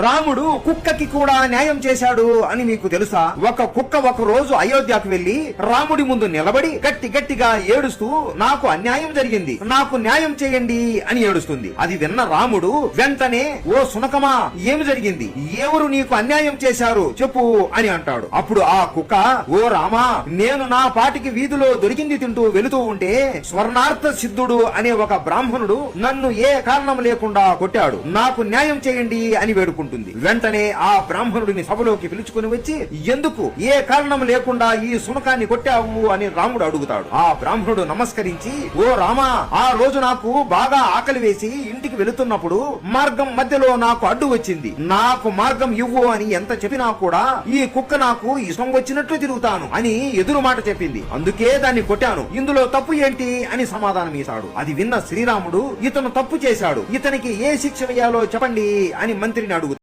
రాముడు కుక్కకి కూడా న్యాయం చేశాడు అని మీకు తెలుసా? ఒక కుక్క ఒక రోజు అయోధ్యకు వెళ్లి రాముడి ముందు నిలబడి గట్టి గట్టిగా ఏడుస్తూ నాకు అన్యాయం జరిగింది, నాకు న్యాయం చేయండి అని ఏడుస్తుంది. అది విన్న రాముడు వెంటనే ఓ సునకమా ఏమి జరిగింది, ఎవరు నీకు అన్యాయం చేశారు చెప్పు అని అంటాడు. అప్పుడు ఆ కుక్క ఓ రామా, నేను నా పాటికి వీధిలో దొరికింది తింటూ వెళుతూ ఉంటే స్వర్ణార్థ సిద్ధుడు అనే ఒక బ్రాహ్మణుడు నన్ను ఏ కారణం లేకుండా కొట్టాడు, నాకు న్యాయం చేయండి అని వేడుకుంటాడు. వెంటనే ఆ బ్రాహ్మణుడిని సభలోకి పిలుచుకుని వచ్చి ఎందుకు ఏ కారణం లేకుండా ఈ సునకాన్ని కొట్టావు అని రాముడు అడుగుతాడు. ఆ బ్రాహ్మణుడు నమస్కరించి ఓ రామా, ఆ రోజు నాకు బాగా ఆకలి వేసి ఇంటికి వెళుతున్నప్పుడు మార్గం మధ్యలో నాకు అడ్డు వచ్చింది, నాకు మార్గం ఇవ్వు అని ఎంత చెప్పినా కూడా ఈ కుక్క నాకు ఇష్టం వచ్చినట్లు తిరుగుతాను అని ఎదురు మాట చెప్పింది, అందుకే దాన్ని కొట్టాను, ఇందులో తప్పు ఏంటి అని సమాధానం ఇస్తాడు. అది విన్న శ్రీరాముడు ఇతను తప్పు చేశాడు, ఇతనికి ఏ శిక్ష వేయాలో చెప్పండి అని మంత్రిని అడుగుతాడు.